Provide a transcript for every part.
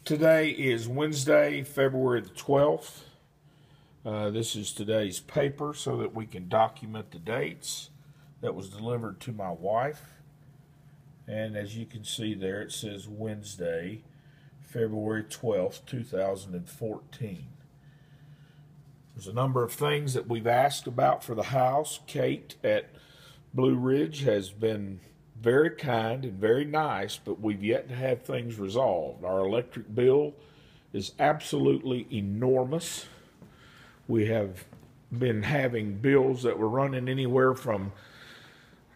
Today is Wednesday, February the 12th. This is today's paper so that we can document the dates that was delivered to my wife. And as you can see there, it says Wednesday, February 12th, 2014. There's a number of things that we've asked about for the house. Kate at Blue Ridge has been very kind and very nice, but we've yet to have things resolved. Our electric bill is absolutely enormous. We have been having bills that were running anywhere from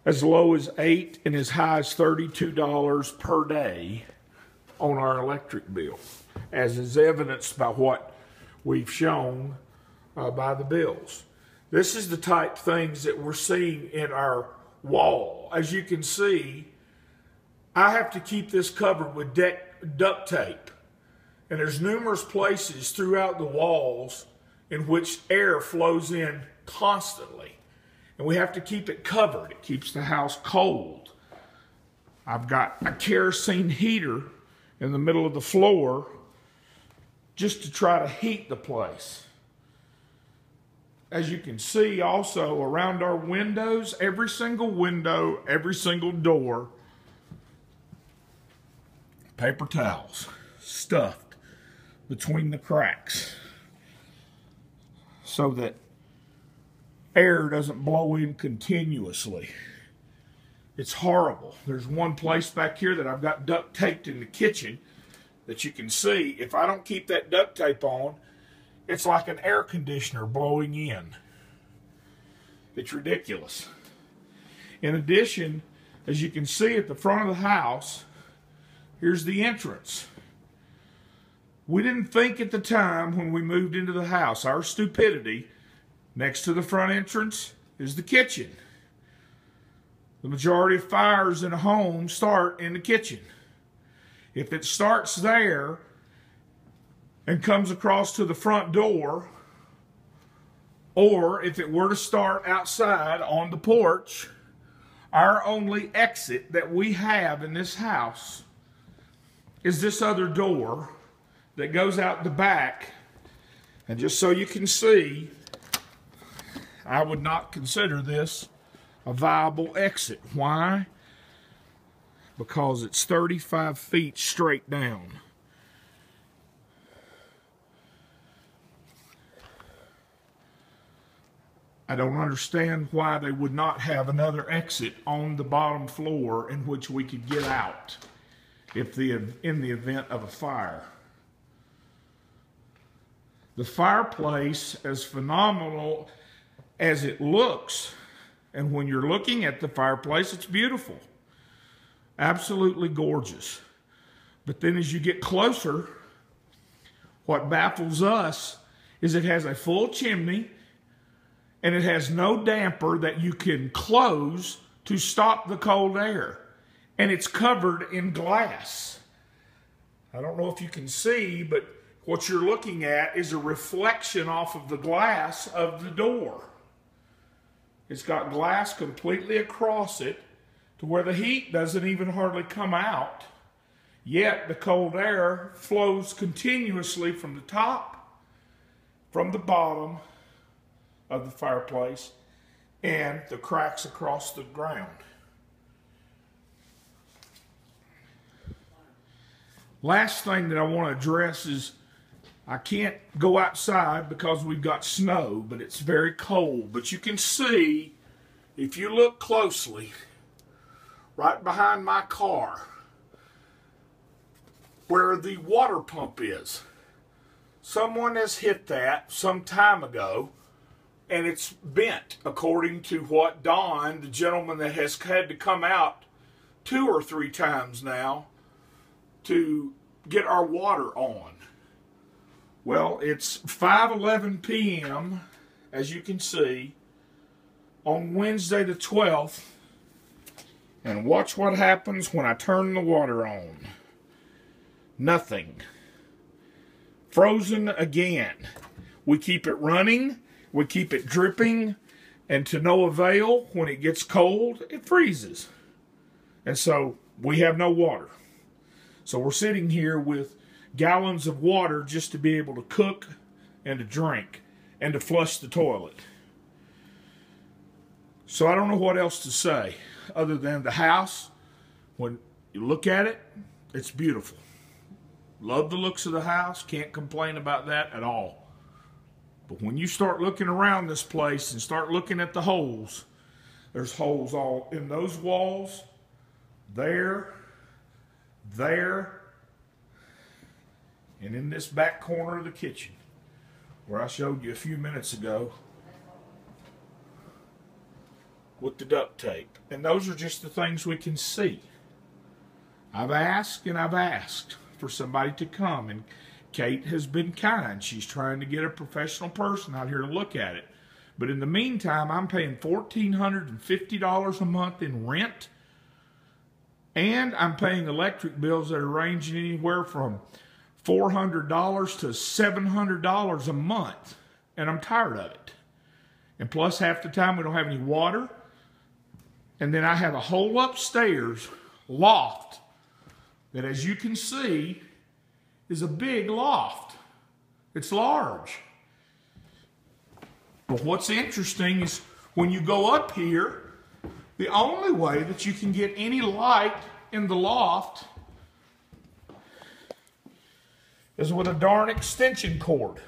as low as $8 and as high as $32 per day on our electric bill, as is evidenced by what we've shown by the bills. This is the type of things that we're seeing in our wall. As you can see, I have to keep this covered with duct tape, and there's numerous places throughout the walls in which air flows in constantly, and we have to keep it covered. It keeps the house cold. I've got a kerosene heater in the middle of the floor just to try to heat the place. As you can see also around our windows, every single window, every single door, paper towels stuffed between the cracks so that air doesn't blow in continuously. It's horrible. There's one place back here that I've got duct taped in the kitchen that you can see. If I don't keep that duct tape on, it's like an air conditioner blowing in. It's ridiculous. In addition, as you can see at the front of the house, here's the entrance. We didn't think at the time when we moved into the house, our stupidity, next to the front entrance is the kitchen. The majority of fires in a home start in the kitchen. If it starts there and comes across to the front door, or if it were to start outside on the porch, our only exit that we have in this house is this other door that goes out the back. And just so you can see, I would not consider this a viable exit. Why? Because it's 35 feet straight down. I don't understand why they would not have another exit on the bottom floor in which we could get out in the event of a fire. The fireplace, as phenomenal as it looks, and when you're looking at the fireplace, it's beautiful. Absolutely gorgeous. But then as you get closer, what baffles us is it has a full chimney, and it has no damper that you can close to stop the cold air. And it's covered in glass. I don't know if you can see, but what you're looking at is a reflection off of the glass of the door. It's got glass completely across it to where the heat doesn't even hardly come out. Yet the cold air flows continuously from the top, from the bottom of the fireplace, and the cracks across the ground. Last thing that I want to address is I can't go outside because we've got snow, but it's very cold. But you can see, if you look closely, right behind my car, where the water pump is. Someone has hit that some time ago, and it's bent, according to what Don, the gentleman that has had to come out 2 or 3 times now to get our water on. Well, it's 5:11 p.m., as you can see, on Wednesday the 12th, and watch what happens when I turn the water on. Nothing. Frozen again. We keep it running. We keep it dripping, and to no avail. When it gets cold, it freezes. And so we have no water. So we're sitting here with gallons of water just to be able to cook and to drink and to flush the toilet. So I don't know what else to say other than the house, when you look at it, it's beautiful. Love the looks of the house. Can't complain about that at all. But when you start looking around this place and start looking at the holes, there's holes all in those walls, there, and in this back corner of the kitchen, where I showed you a few minutes ago with the duct tape. And those are just the things we can see. I've asked and I've asked for somebody to come, and Kate has been kind. She's trying to get a professional person out here to look at it. But in the meantime, I'm paying $1,450 a month in rent, and I'm paying electric bills that are ranging anywhere from $400 to $700 a month, and I'm tired of it. And plus, half the time we don't have any water. And then I have a whole upstairs loft that, as you can see, is a big loft. It's large. But what's interesting is when you go up here, the only way that you can get any light in the loft is with a darn extension cord.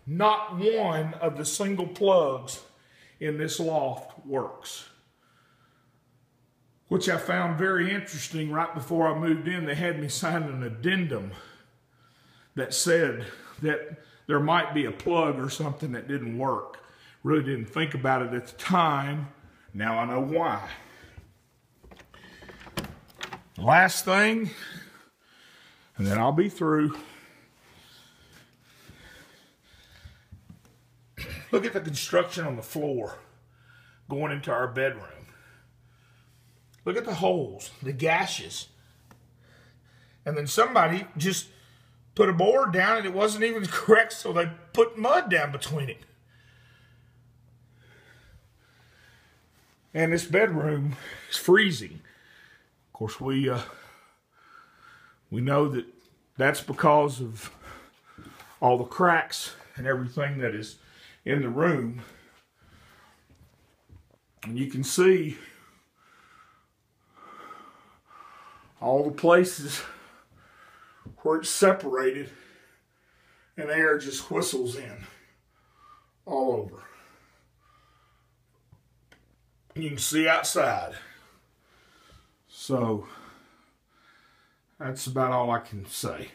Not one of the single plugs in this loft works, which I found very interesting. Right before I moved in, they had me sign an addendum that said that there might be a plug or something that didn't work. Really didn't think about it at the time. Now I know why. Last thing, and then I'll be through. Look at the construction on the floor going into our bedroom. Look at the holes, the gashes. And then somebody just put a board down and it wasn't even correct, so they put mud down between it. And this bedroom is freezing. Of course, we know that that's because of all the cracks and everything that is in the room. And you can see all the places where it's separated and air just whistles in all over. And you can see outside. So that's about all I can say.